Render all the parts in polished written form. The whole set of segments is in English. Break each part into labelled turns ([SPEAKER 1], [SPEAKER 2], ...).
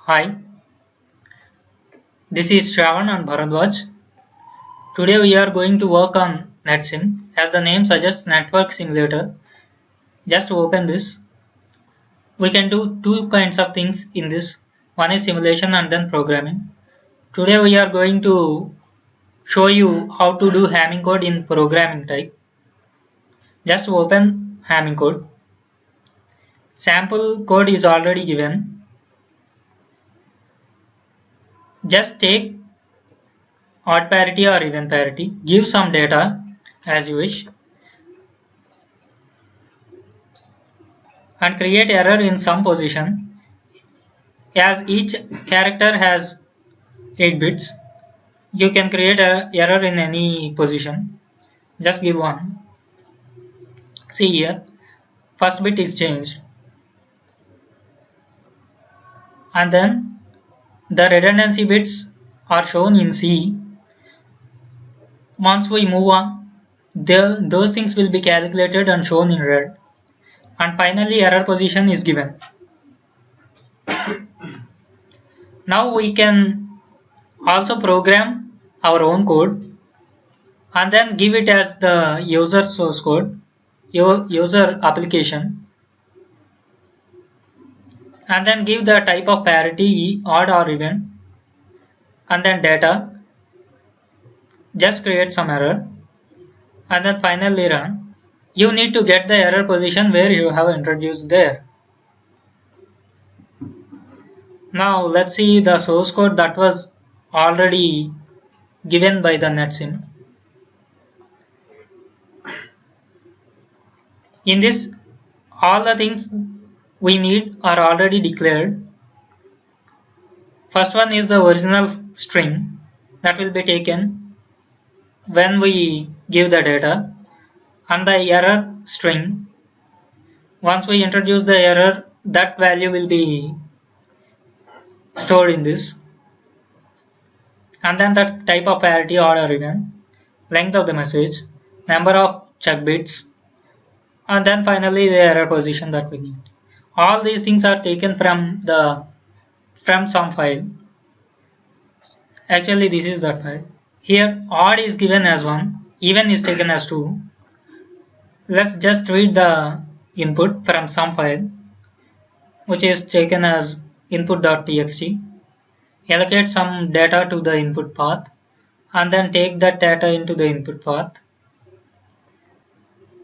[SPEAKER 1] Hi, this is Shravan and Bharadwaj. Today we are going to work on NetSim. As the name suggests, network simulator. Just open this. We can do two kinds of things in this. One is simulation and then programming. Today we are going to show you how to do Hamming code in programming type. Just open Hamming code. Sample code is already given. Just take odd parity or even parity. Give some data as you wish. And create error in some position. As each character has 8 bits, you can create an error in any position. Just give one. See here, first bit is changed. And then the redundancy bits are shown in C. Once we move on, those things will be calculated and shown in red. And finally error position is given. Now we can also program our own code and then give it as the user source code, user application, and then give the type of parity odd or even, and then data. Just create some error and then finally run. You need to get the error position where you have introduced there. Now let's see the source code that was already given by the NetSim. In this, all the things we need are already declared. First one is the original string that will be taken when we give the data, and the error string. Once we introduce the error, that value will be stored in this. And then the type of parity odd or even, length of the message, number of check bits, and then finally the error position that we need. All these things are taken from some file. Actually this is that file. Here odd is given as 1, even is taken as 2. Let's just read the input from some file which is taken as input.txt. Allocate some data to the input path and then take that data into the input path.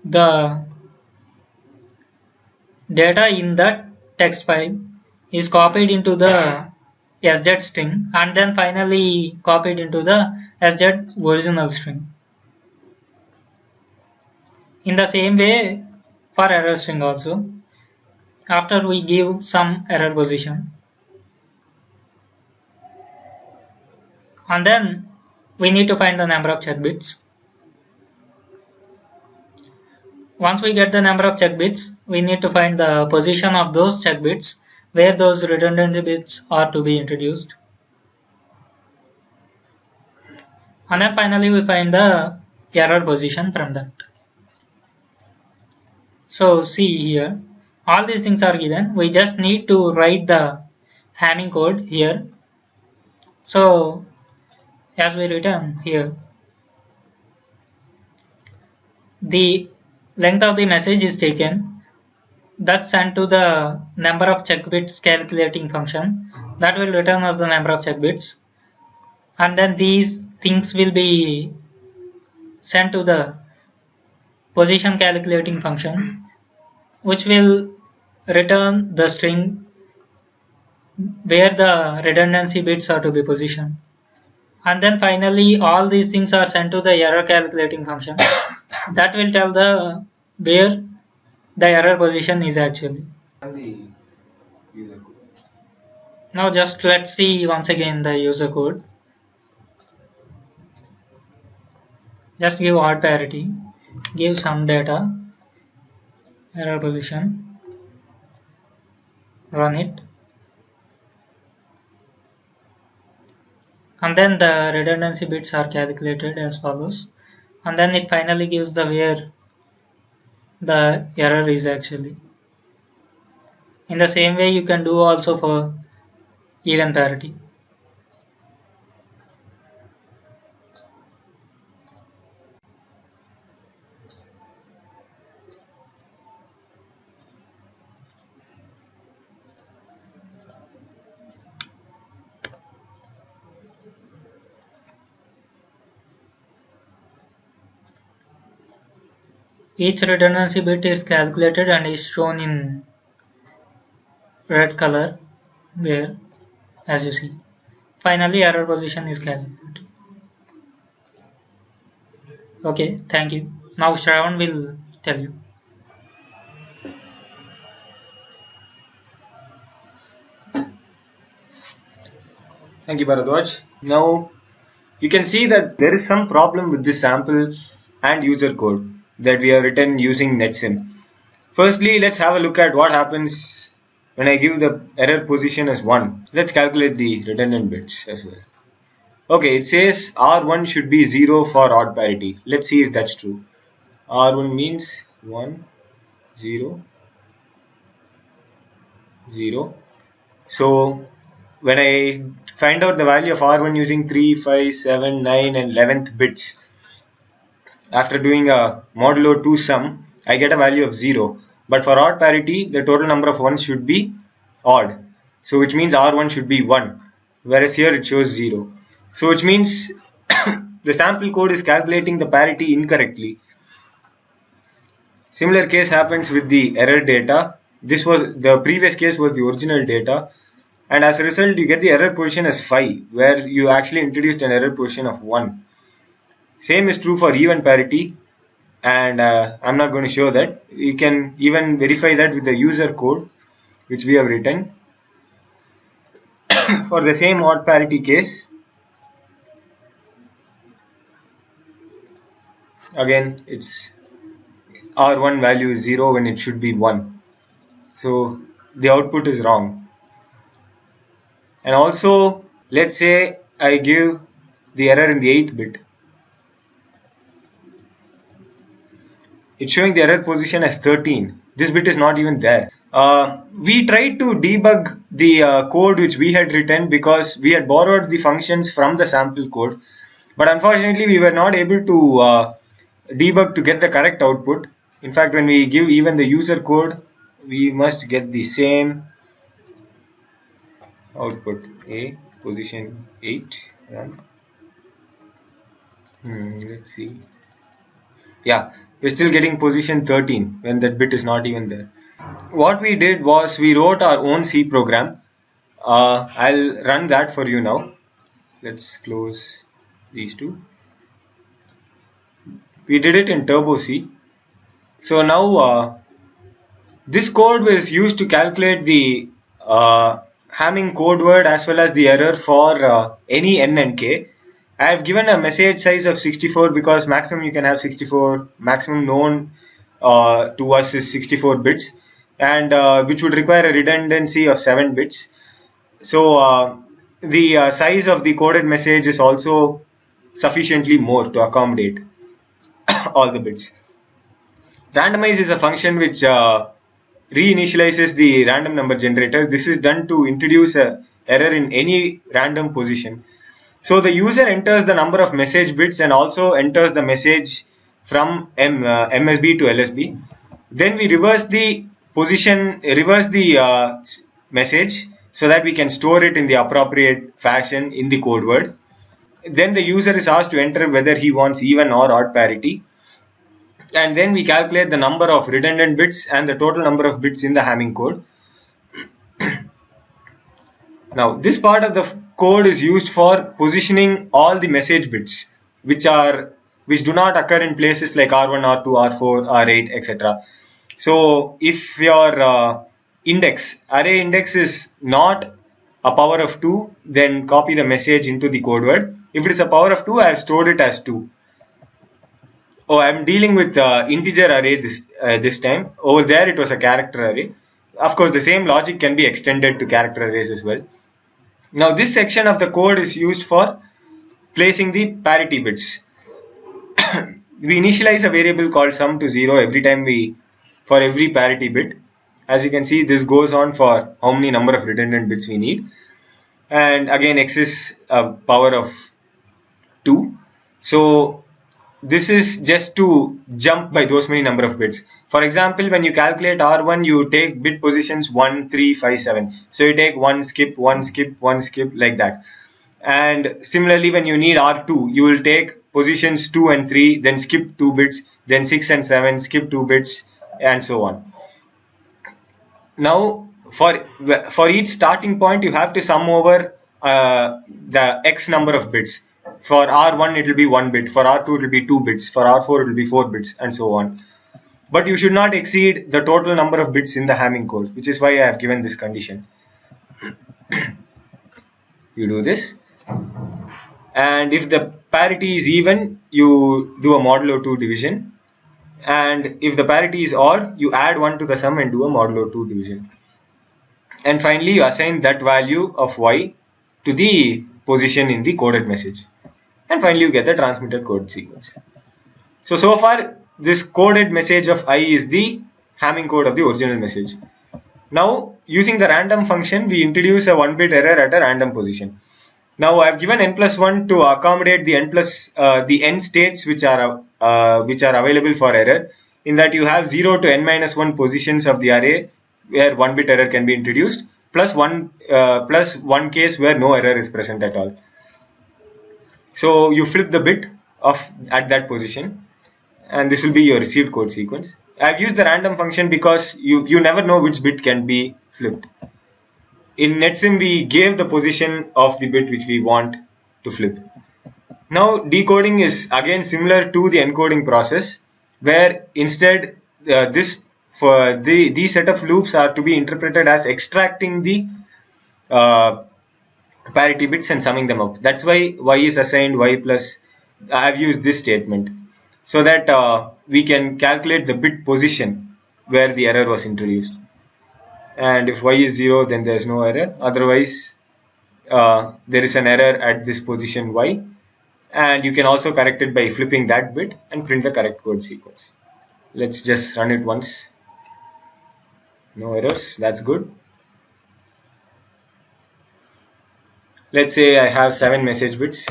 [SPEAKER 1] The data in that text file is copied into the sz string and then finally copied into the sz original string. In the same way for error string also, after we give some error position, and then we need to find the number of check bits. Once we get the number of check bits, we need to find the position of those check bits where those redundant bits are to be introduced. And then finally we find the error position from that. So see here, all these things are given. We just need to write the Hamming code here. So as we written here, the length of the message is taken, that's sent to the number of check bits calculating function that will return as the number of check bits, and then these things will be sent to the position calculating function which will return the string where the redundancy bits are to be positioned, and then finally all these things are sent to the error calculating function that will tell the where the error position is actually. Now just let's see once again the user code. Just give odd parity, give some data, error position, run it, and then the redundancy bits are calculated as follows, and then it finally gives the where the error is actually. In the same way you can do also for even parity. Each redundancy bit is calculated and is shown in red color there, as you see. Finally, error position is calculated. Okay, thank you. Now Shravan will tell you.
[SPEAKER 2] Thank you, Bharadwaj. Now you can see that there is some problem with this sample and user code that we have written using NetSim. Firstly, let's have a look at what happens when I give the error position as 1. Let's calculate the redundant bits as well. Okay, it says R1 should be 0 for odd parity. Let's see if that's true. R1 means 1, 0, 0. So when I find out the value of R1 using 3, 5, 7, 9 and 11th bits, after doing a modulo 2 sum, I get a value of 0. But for odd parity, the total number of ones should be odd. So which means R1 should be 1. Whereas here it shows 0. So which means the sample code is calculating the parity incorrectly. Similar case happens with the error data. This was the previous case was the original data, and as a result you get the error position as 5, where you actually introduced an error position of 1. Same is true for even parity, and I'm not going to show that. You can even verify that with the user code which we have written. For the same odd parity case, again it's R1 value is 0 when it should be 1. So the output is wrong. And also, let's say I give the error in the 8th bit. It's showing the error position as 13. This bit is not even there. We tried to debug the code which we had written because we had borrowed the functions from the sample code, but unfortunately we were not able to debug to get the correct output. In fact, when we give even the user code, we must get the same output. A position 8 run. Let's see. Yeah, we're still getting position 13 when that bit is not even there. What we did was we wrote our own C program. I'll run that for you now. Let's close these two. We did it in Turbo C. So now this code was used to calculate the Hamming code word as well as the error for any n and k. I have given a message size of 64 because maximum you can have 64, maximum known to us is 64 bits, and which would require a redundancy of 7 bits. So the size of the coded message is also sufficiently more to accommodate all the bits. Randomize is a function which reinitializes the random number generator. This is done to introduce a error in any random position. So the user enters the number of message bits and also enters the message from MSB to LSB. Then we reverse the position, reverse the message so that we can store it in the appropriate fashion in the code word. Then the user is asked to enter whether he wants even or odd parity. And then we calculate the number of redundant bits and the total number of bits in the Hamming code. Now this part of the code is used for positioning all the message bits which do not occur in places like R1, R2, R4, R8, etc. So if your array index is not a power of 2, then copy the message into the code word. If it is a power of 2, I have stored it as 2. Oh, I'm dealing with integer array this time. Over there it was a character array. Of course, the same logic can be extended to character arrays as well. Now this section of the code is used for placing the parity bits. We initialize a variable called sum to 0 every time for every parity bit. As you can see, this goes on for how many number of redundant bits we need. and again x is a power of 2. So this is just to jump by those many number of bits. For example, when you calculate R1, you take bit positions 1, 3, 5, 7. So you take 1 skip, 1 skip, 1 skip, like that. And similarly, when you need R2, you will take positions 2 and 3, then skip 2 bits, then 6 and 7, skip 2 bits, and so on. Now, for each starting point, you have to sum over the x number of bits. For R1, it will be 1 bit. For R2, it will be 2 bits. For R4, it will be 4 bits, and so on. But you should not exceed the total number of bits in the Hamming code, which is why I have given this condition. You do this, and if the parity is even, you do a modulo 2 division, and if the parity is odd, you add 1 to the sum and do a modulo 2 division. And finally, you assign that value of y to the position in the coded message. And finally, you get the transmitted code sequence. So far, this coded message of I is the Hamming code of the original message. Now, using the random function, we introduce a 1-bit error at a random position. Now, I have given n+1 to accommodate the n states which are available for error. In that, you have 0 to n-1 positions of the array where 1-bit error can be introduced, plus one case where no error is present at all. So you flip the bit at that position, and this will be your received code sequence. I've used the random function because you never know which bit can be flipped. In NetSim, we gave the position of the bit which we want to flip. Now, decoding is again similar to the encoding process, where instead these set of loops are to be interpreted as extracting the parity bits and summing them up. That's why y is assigned y plus. I've used this statement so that we can calculate the bit position where the error was introduced. And if y is 0, then there is no error. Otherwise, there is an error at this position y. And you can also correct it by flipping that bit and print the correct code sequence. Let's just run it once. No errors. That's good. Let's say I have 7 message bits.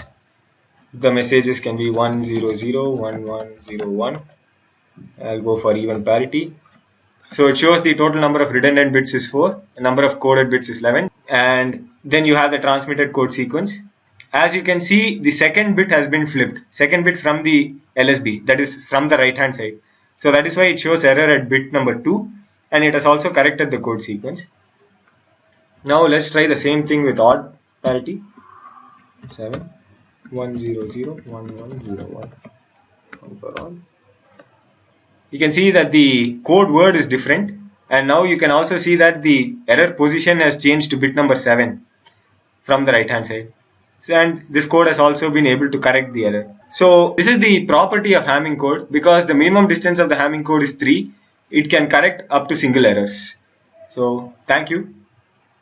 [SPEAKER 2] The messages can be 100, 1101. I'll go for even parity. So it shows the total number of redundant bits is 4, the number of coded bits is 11, and then you have the transmitted code sequence. As you can see, the second bit has been flipped, second bit from the LSB, that is from the right hand side. So that is why it shows error at bit number 2, and it has also corrected the code sequence. Now let's try the same thing with odd parity. 7, 100, 1101. 1 for odd. You can see that the code word is different, and now you can also see that the error position has changed to bit number 7 from the right hand side. And this code has also been able to correct the error. So this is the property of Hamming code. Because the minimum distance of the Hamming code is 3, it can correct up to single errors. So thank you.